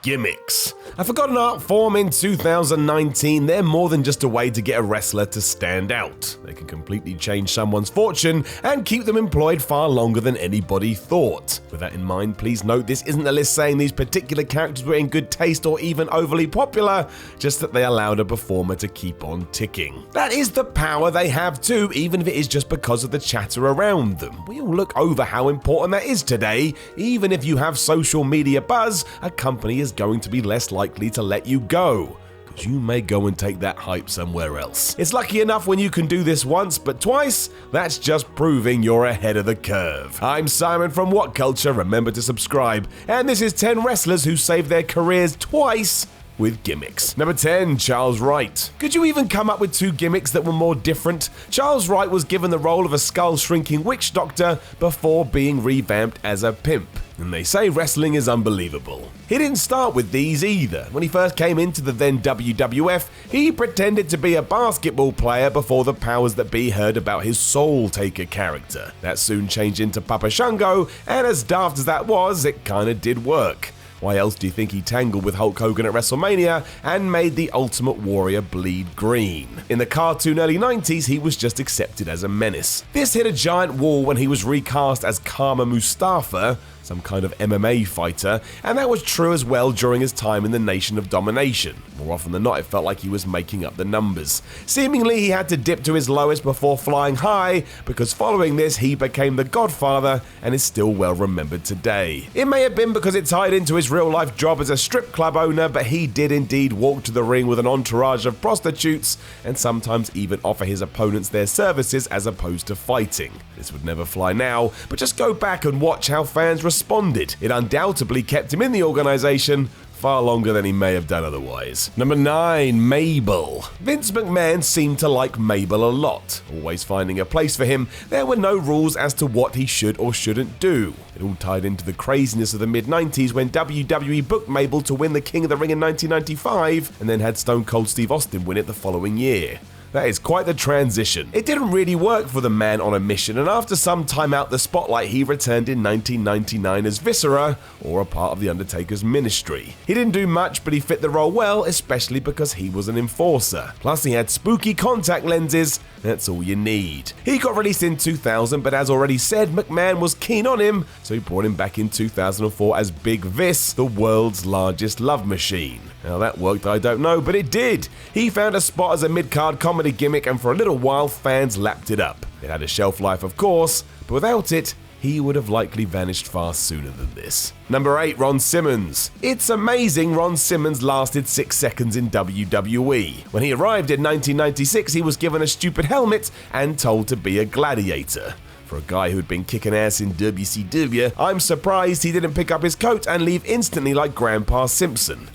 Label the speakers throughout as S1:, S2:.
S1: Gimmicks. A forgotten art form in 2019, they're more than just a way to get a wrestler to stand out. They can completely change someone's fortune and keep them employed far longer than anybody thought. With that in mind, please note this isn't a list saying these particular characters were in good taste or even overly popular, just that they allowed a performer to keep on ticking. That is the power they have too, even if it is just because of the chatter around them. We all look over how important that is today. Even if you have social media buzz, a company is going to be less likely to let you go, because you may go and take that hype somewhere else. It's lucky enough when you can do this once, but twice, that's just proving you're ahead of the curve. I'm Simon from WhatCulture, remember to subscribe, and this is 10 wrestlers who saved their careers twice with gimmicks. Number 10, Charles Wright. Could you even come up with two gimmicks that were more different? Charles Wright was given the role of a skull-shrinking witch doctor before being revamped as a pimp. And they say wrestling is unbelievable. He didn't start with these either. When he first came into the then WWF, he pretended to be a basketball player before the powers that be heard about his Soul Taker character. That soon changed into Papa Shango, and as daft as that was, it kinda did work. Why else do you think he tangled with Hulk Hogan at WrestleMania and made the Ultimate Warrior bleed green? In the cartoon early 90s, he was just accepted as a menace. This hit a giant wall when he was recast as Kama Mustafa, some kind of MMA fighter, and that was true as well during his time in the Nation of Domination. More often than not, it felt like he was making up the numbers. Seemingly, he had to dip to his lowest before flying high, because following this, he became the Godfather and is still well remembered today. It may have been because it tied into his real-life job as a strip club owner, but he did indeed walk to the ring with an entourage of prostitutes and sometimes even offer his opponents their services as opposed to fighting. This would never fly now, but just go back and watch how fans responded. It undoubtedly kept him in the organization far longer than he may have done otherwise. Number 9, MABEL. Vince McMahon seemed to like MABEL a lot, always finding a place for him. There were no rules as to what he should or shouldn't do. It all tied into the craziness of the mid-90s when WWE booked MABEL to win the King of the Ring in 1995 and then had Stone Cold Steve Austin win it the following year. That is quite the transition. It didn't really work for the man on a mission, and after some time out the spotlight, he returned in 1999 as Viscera, or a part of the Undertaker's ministry. He didn't do much, but he fit the role well, especially because he was an enforcer. Plus he had spooky contact lenses. That's all you need. He got released in 2000, but as already said, McMahon was keen on him, so he brought him back in 2004 as Big Vis, the world's largest love machine. How that worked, I don't know, but it did. He found a spot as a mid-card comedy gimmick, and for a little while, fans lapped it up. It had a shelf life, of course, but without it, he would have likely vanished far sooner than this. Number 8, Ron Simmons. It's amazing Ron Simmons lasted 6 seconds in WWE. When he arrived in 1996, he was given a stupid helmet and told to be a gladiator. For a guy who'd been kicking ass in WCW, I'm surprised he didn't pick up his coat and leave instantly like Grandpa Simpson.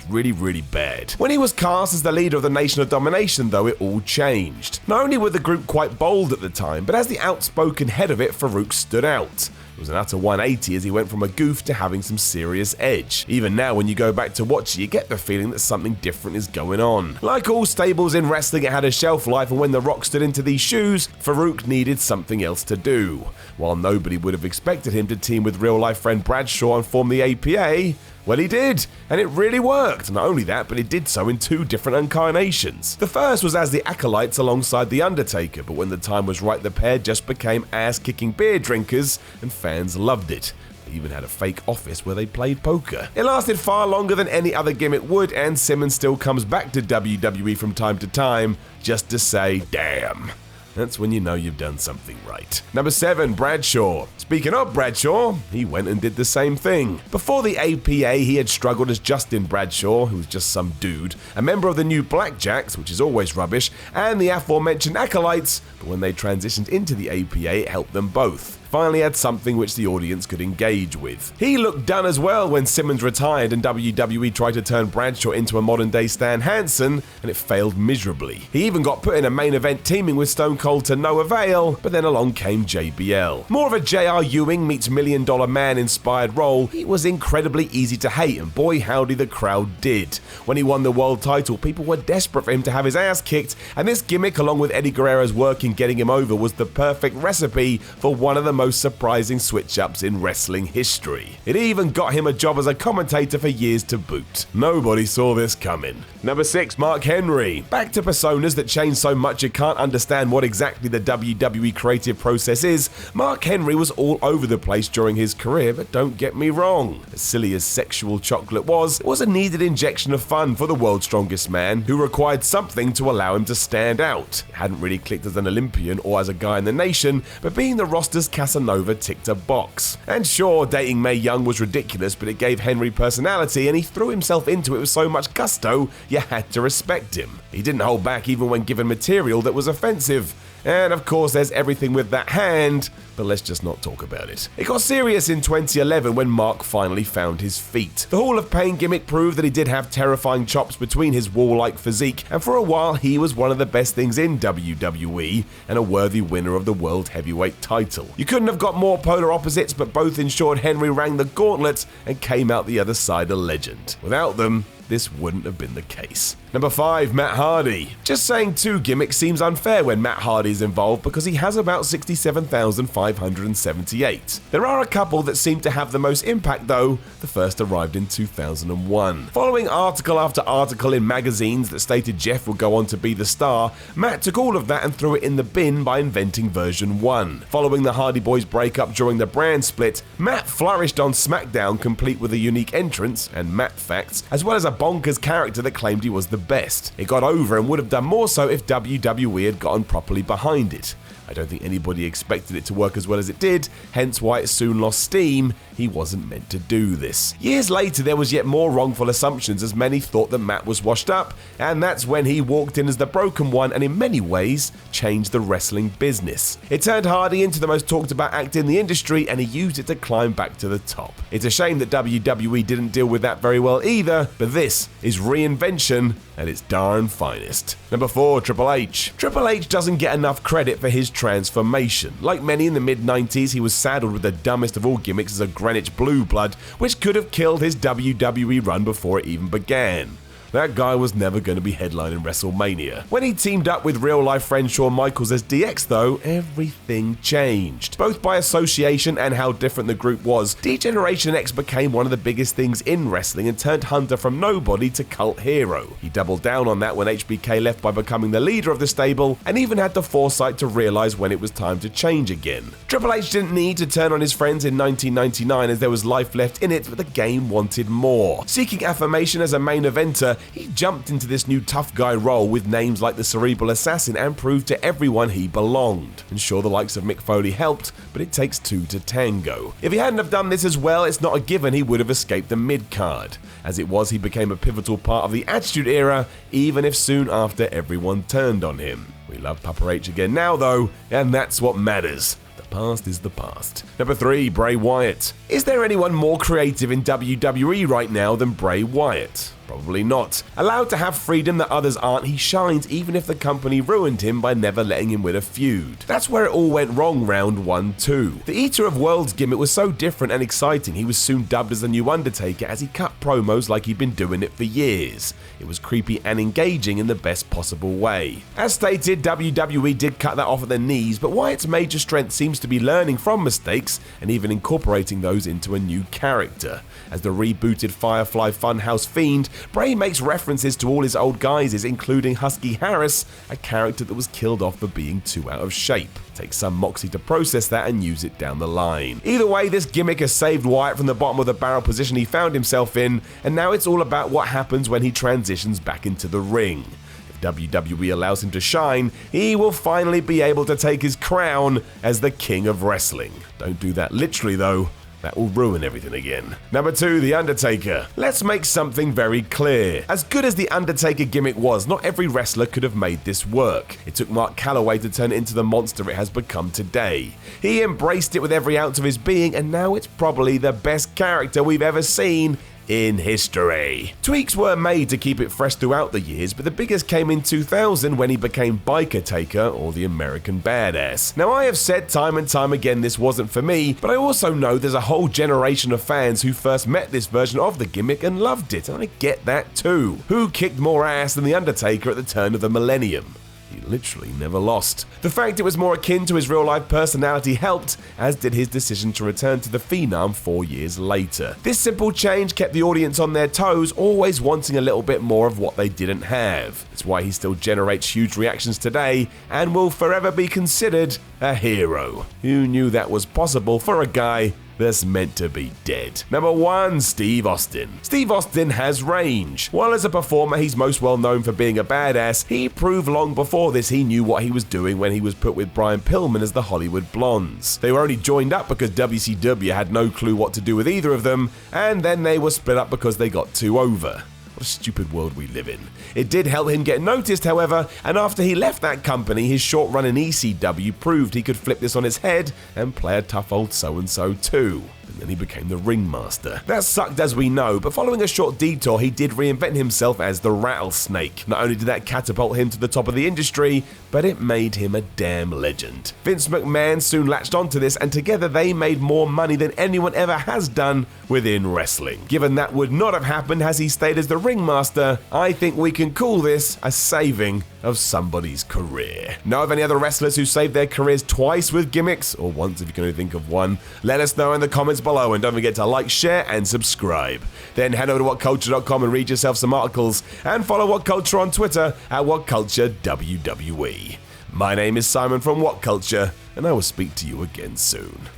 S1: Was really bad. When he was cast as the leader of the Nation of Domination, though, it all changed. Not only were the group quite bold at the time, but as the outspoken head of it, Farouk stood out. It was an utter 180 as he went from a goof to having some serious edge. Even now, when you go back to watch it, you get the feeling that something different is going on. Like all stables in wrestling, it had a shelf life, and when The Rock stood into these shoes, Farouk needed something else to do. While nobody would have expected him to team with real-life friend Bradshaw and form the APA, well, he did, and it really worked. Not only that, but he did so in 2 different incarnations. The first was as the Acolytes alongside The Undertaker, but when the time was right, the pair just became ass-kicking beer drinkers, and fans loved it. They even had a fake office where they played poker. It lasted far longer than any other gimmick would, and Simmons still comes back to WWE from time to time just to say, damn. That's when you know you've done something right. Number 7, Bradshaw. Speaking of Bradshaw, he went and did the same thing. Before the APA, he had struggled as Justin Bradshaw, who was just some dude, a member of the new Blackjacks, which is always rubbish, and the aforementioned Acolytes, but when they transitioned into the APA, it helped them both. Finally had something which the audience could engage with. He looked done as well when Simmons retired and WWE tried to turn Bradshaw into a modern-day Stan Hansen, and it failed miserably. He even got put in a main event teaming with Stone Cold to no avail, but then along came JBL. More of a J.R. Ewing meets Million Dollar Man inspired role, he was incredibly easy to hate, and boy howdy the crowd did. When he won the world title, people were desperate for him to have his ass kicked, and this gimmick along with Eddie Guerrero's work in getting him over was the perfect recipe for one of the most surprising switch-ups in wrestling history. It even got him a job as a commentator for years to boot. Nobody saw this coming. Number 6, Mark Henry. Back to personas that change so much you can't understand what exactly the WWE creative process is, Mark Henry was all over the place during his career, but don't get me wrong. As silly as Sexual Chocolate was, it was a needed injection of fun for the world's strongest man, who required something to allow him to stand out. It hadn't really clicked as an Olympian or as a guy in the nation, but being the roster's Casanova ticked a box. And sure, dating Mae Young was ridiculous, but it gave Henry personality, and he threw himself into it with so much gusto, you had to respect him. He didn't hold back even when given material that was offensive. And of course there's everything with that hand, but let's just not talk about it. It got serious in 2011 when Mark finally found his feet. The Hall of Pain gimmick proved that he did have terrifying chops between his wall-like physique, and for a while he was one of the best things in WWE and a worthy winner of the World Heavyweight title. You couldn't have got more polar opposites, but both ensured Henry rang the gauntlet and came out the other side a legend. Without them, this wouldn't have been the case. Number 5, Matt Hardy. Just saying 2 gimmicks seems unfair when Matt Hardy is involved because he has about 67,578. There are a couple that seem to have the most impact though. The first arrived in 2001. Following article after article in magazines that stated Jeff would go on to be the star, Matt took all of that and threw it in the bin by inventing version 1. Following the Hardy Boys breakup during the brand split, Matt flourished on SmackDown complete with a unique entrance and Matt facts, as well as a bonkers character that claimed he was the best. It got over and would have done more so if WWE had gotten properly behind it. I don't think anybody expected it to work as well as it did, hence why it soon lost steam. He wasn't meant to do this. Years later, there was yet more wrongful assumptions as many thought that Matt was washed up, and that's when he walked in as the broken one and in many ways changed the wrestling business. It turned Hardy into the most talked about act in the industry and he used it to climb back to the top. It's a shame that WWE didn't deal with that very well either, but this is reinvention at its darn finest. Number 4, Triple H. Triple H doesn't get enough credit for his transformation. Like many in the mid-90s, he was saddled with the dumbest of all gimmicks as a Greenwich Blue Blood, which could have killed his WWE run before it even began. That guy was never going to be headlining WrestleMania. When he teamed up with real-life friend Shawn Michaels as DX though, everything changed. Both by association and how different the group was, D-Generation X became one of the biggest things in wrestling and turned Hunter from nobody to cult hero. He doubled down on that when HBK left by becoming the leader of the stable, and even had the foresight to realize when it was time to change again. Triple H didn't need to turn on his friends in 1999 as there was life left in it, but the game wanted more. Seeking affirmation as a main eventer, he jumped into this new tough guy role with names like the Cerebral Assassin and proved to everyone he belonged. And sure, the likes of Mick Foley helped, but it takes 2 to tango. If he hadn't have done this as well, it's not a given he would have escaped the mid-card. As it was, he became a pivotal part of the Attitude Era, even if soon after everyone turned on him. We love Papa H again now though, and that's what matters. Past is the past. Number 3, Bray Wyatt. Is there anyone more creative in WWE right now than Bray Wyatt? Probably not. Allowed to have freedom that others aren't, he shines even if the company ruined him by never letting him win a feud. That's where it all went wrong round 1-2. The Eater of Worlds gimmick was so different and exciting he was soon dubbed as the new Undertaker as he cut promos like he'd been doing it for years. It was creepy and engaging in the best possible way. As stated, WWE did cut that off at the knees, but Wyatt's major strength seems to be learning from mistakes and even incorporating those into a new character. As the rebooted Firefly Funhouse Fiend, Bray makes references to all his old guises, including Husky Harris, a character that was killed off for being too out of shape. Takes some moxie to process that and use it down the line. Either way, this gimmick has saved Wyatt from the bottom of the barrel position he found himself in, and now it's all about what happens when he transitions back into the ring. If WWE allows him to shine, he will finally be able to take his crown as the King of Wrestling. Don't do that literally though. That will ruin everything again. Number 2, The Undertaker. Let's make something very clear. As good as The Undertaker gimmick was, not every wrestler could have made this work. It took Mark Calloway to turn it into the monster it has become today. He embraced it with every ounce of his being, and now it's probably the best character we've ever seen in history. Tweaks were made to keep it fresh throughout the years, but the biggest came in 2000 when he became Biker Taker, or the American Badass. Now, I have said time and time again this wasn't for me, but I also know there's a whole generation of fans who first met this version of the gimmick and loved it, and I get that too. Who kicked more ass than the Undertaker at the turn of the millennium? He literally never lost. The fact it was more akin to his real-life personality helped, as did his decision to return to the Phenom 4 years later. This simple change kept the audience on their toes, always wanting a little bit more of what they didn't have. It's why he still generates huge reactions today, and will forever be considered a hero. Who knew that was possible for a guy that's meant to be dead? Number 1. Steve Austin. Steve Austin has range. While as a performer he's most well known for being a badass, he proved long before this he knew what he was doing when he was put with Brian Pillman as the Hollywood Blondes. They were only joined up because WCW had no clue what to do with either of them, and then they were split up because they got too over. What a stupid world we live in. It did help him get noticed, however, and after he left that company, his short run in ECW proved he could flip this on his head and play a tough old so-and-so too. And then he became the ringmaster. That sucked as we know, but following a short detour, he did reinvent himself as the Rattlesnake. Not only did that catapult him to the top of the industry, but it made him a damn legend. Vince McMahon soon latched onto this, and together they made more money than anyone ever has done within wrestling. Given that would not have happened as he stayed as the ringmaster, I think we can call this a saving of somebody's career. Know of any other wrestlers who saved their careers twice with gimmicks, or once if you can only think of one? Let us know in the comments below, and don't forget to like, share, and subscribe. Then head over to WhatCulture.com and read yourself some articles, and follow WhatCulture on Twitter at WhatCultureWWE. My name is Simon from WhatCulture, and I will speak to you again soon.